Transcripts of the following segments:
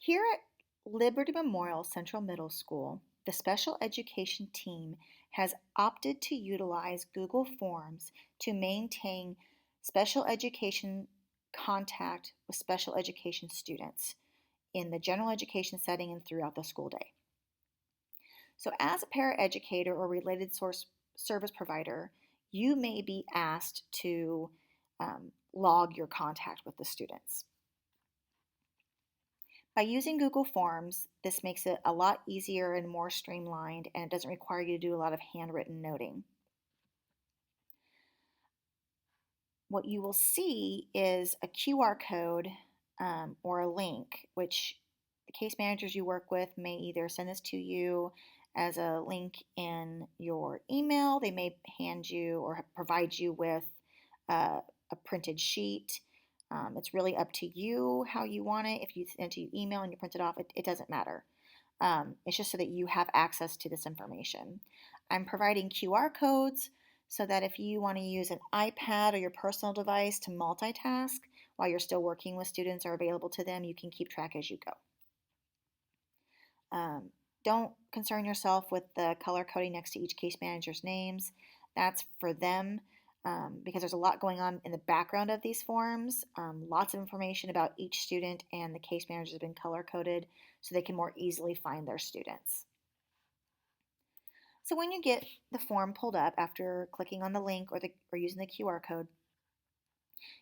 Here at Liberty Memorial Central Middle School, the special education team has opted to utilize Google Forms to maintain special education contact with special education students in the general education setting and throughout the school day. So, as a paraeducator or related service provider, you may be asked to log your contact with the students. By using Google Forms, this makes it a lot easier and more streamlined, and it doesn't require you to do a lot of handwritten noting. What you will see is a QR code or a link, which the case managers you work with may either send this to you as a link in your email. They may hand you or provide you with a printed sheet. It's really up to you how you want it. If you send it to email and you print it off, it doesn't matter. It's just so that you have access to this information. I'm providing QR codes so that if you want to use an iPad or your personal device to multitask while you're still working with students or available to them, you can keep track as you go. Don't concern yourself with the color coding next to each case manager's names. That's for them. Because there's a lot going on in the background of these forms. Lots of information about each student, and the case managers have been color coded so they can more easily find their students. So when you get the form pulled up after clicking on the link or using the QR code,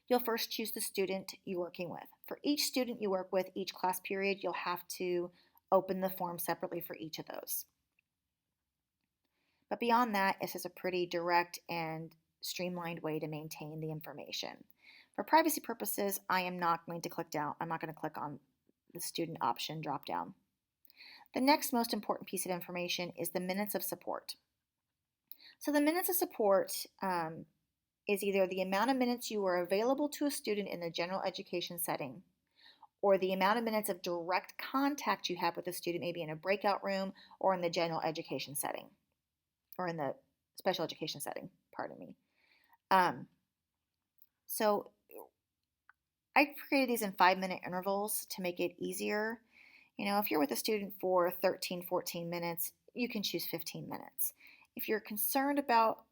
you'll first choose the student you're working with. For each student you work with, each class period, you'll have to open the form separately for each of those. But beyond that, it's just a pretty direct and streamlined way to maintain the information. For privacy purposes, I am not going to click down. I'm not going to click on the student option drop down. The next most important piece of information is the minutes of support. So the minutes of support is either the amount of minutes you were available to a student in the general education setting, or the amount of minutes of direct contact you have with a student, maybe in a breakout room or in the general education setting, or in the special education setting, pardon me. So I created these in 5-minute intervals to make it easier. If you're with a student for 13, 14 minutes, you can choose 15 minutes. If you're concerned about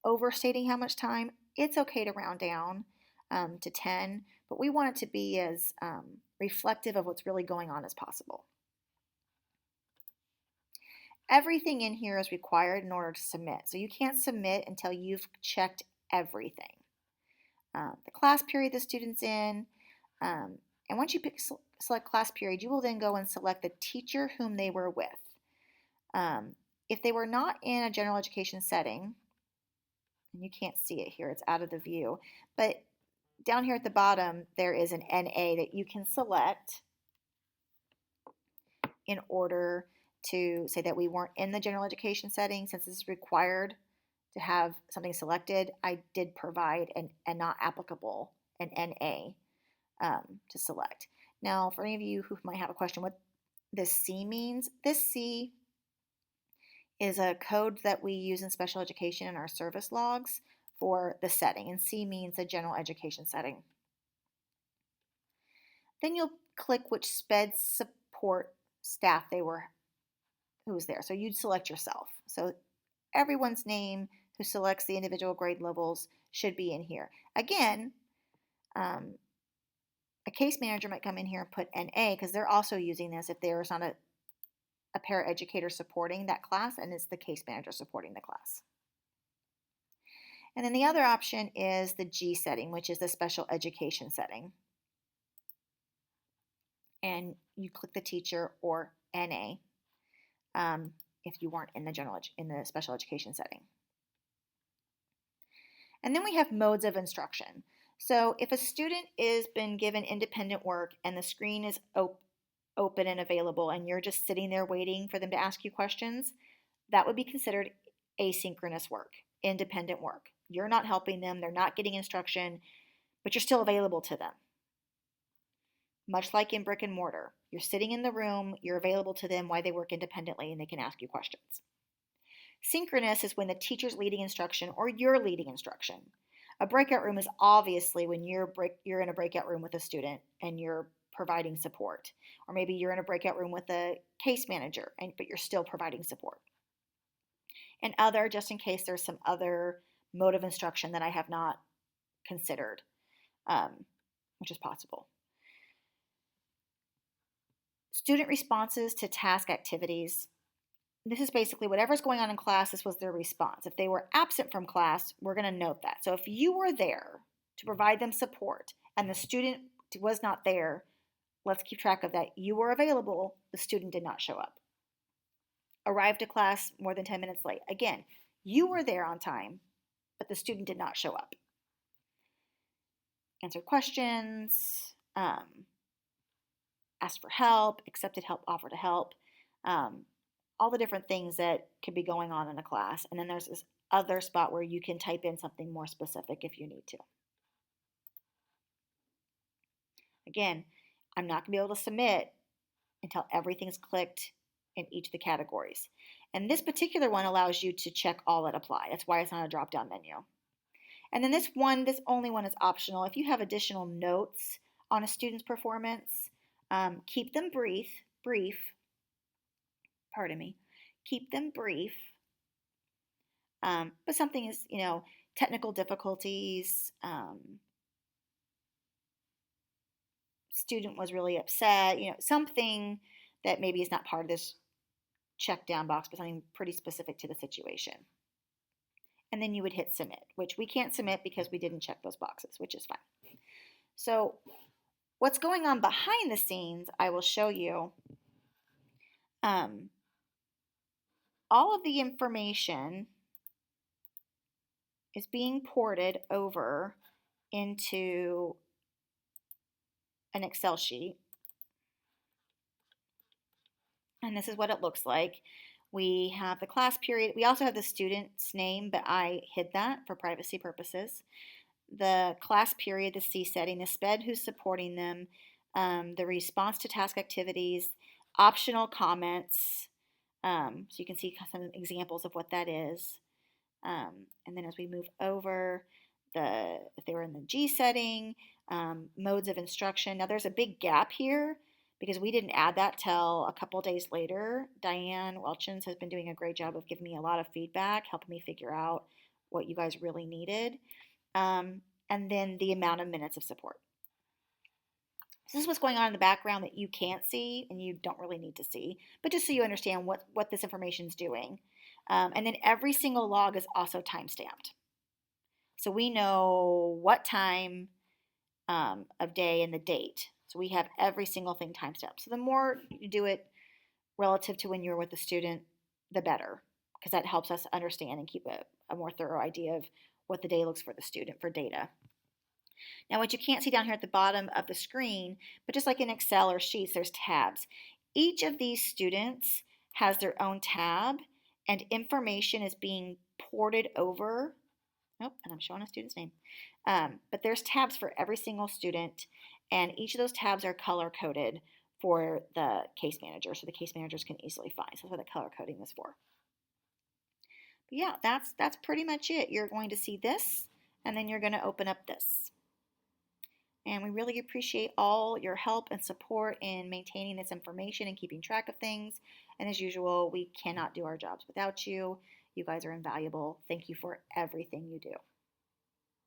overstating how much time, it's okay to round down to 10, but we want it to be as reflective of what's really going on as possible. Everything in here is required in order to submit. So you can't submit until you've checked everything. The class period the student's in, and once you select class period, you will then go and select the teacher whom they were with. If they were not in a general education setting, and you can't see it here, it's out of the view, but down here at the bottom, there is an NA that you can select in order to say that we weren't in the general education setting. Since this is required to have something selected, I did provide an not applicable, an NA, to select. Now, for any of you who might have a question what this C means, this C is a code that we use in special education in our service logs for the setting, and C means the general education setting. Then you'll click which Sped support staff who was there. So you'd select yourself. So everyone's name who selects the individual grade levels should be in here. Again, a case manager might come in here and put NA because they're also using this if there is not a paraeducator supporting that class, and it's the case manager supporting the class. And then the other option is the G setting, which is the special education setting. And you click the teacher or NA if you weren't in the special education setting. And then we have modes of instruction. So if a student is been given independent work and the screen is open and available and you're just sitting there waiting for them to ask you questions, that would be considered asynchronous work, independent work. You're not helping them, they're not getting instruction, but you're still available to them. Much like in brick and mortar, you're sitting in the room, you're available to them while they work independently and they can ask you questions. Synchronous is when the teacher's leading instruction or you're leading instruction. A breakout room is obviously when you're in a breakout room with a student and you're providing support. Or maybe you're in a breakout room with a case manager, but you're still providing support. And other, just in case there's some other mode of instruction that I have not considered, which is possible. Student responses to task activities. This is basically whatever's going on in class, this was their response. If they were absent from class, we're going to note that. So if you were there to provide them support and the student was not there, let's keep track of that. You were available, the student did not show up. Arrived to class more than 10 minutes late. Again, you were there on time, but the student did not show up. Answered questions, asked for help, accepted help, offered to help. All the different things that could be going on in a class. And then there's this other spot where you can type in something more specific if you need to. Again, I'm not going to be able to submit until everything's clicked in each of the categories. And this particular one allows you to check all that apply. That's why it's not a drop-down menu. And then this only one is optional. If you have additional notes on a student's performance, keep them brief. Keep them brief. But something is, technical difficulties, student was really upset, something that maybe is not part of this check down box, but something pretty specific to the situation. And then you would hit submit, which we can't submit because we didn't check those boxes, which is fine. So what's going on behind the scenes, I will show you. All of the information is being ported over into an Excel sheet. And this is what it looks like. We have the class period. We also have the student's name, but I hid that for privacy purposes. The class period, the C setting, the Sped who's supporting them, the response to task activities, optional comments. So you can see some examples of what that is. And then as we move over, if they were in the G setting, modes of instruction. Now there's a big gap here because we didn't add that till a couple days later. Diane Welchins has been doing a great job of giving me a lot of feedback, helping me figure out what you guys really needed. And then the amount of minutes of support. So this is what's going on in the background that you can't see and you don't really need to see, but just so you understand what this information is doing. And then every single log is also time-stamped. So we know what time of day and the date. So we have every single thing time-stamped. So the more you do it relative to when you're with the student, the better, because that helps us understand and keep a more thorough idea of what the day looks for the student for data. Now what you can't see down here at the bottom of the screen, but just like in Excel or Sheets, there's tabs. Each of these students has their own tab and information is being ported over. Oh, and I'm showing a student's name. But there's tabs for every single student and each of those tabs are color coded for the case manager so the case managers can easily find. So that's what the color coding is for. But yeah, that's pretty much it. You're going to see this and then you're going to open up this. And we really appreciate all your help and support in maintaining this information and keeping track of things. And as usual, we cannot do our jobs without you. You guys are invaluable. Thank you for everything you do.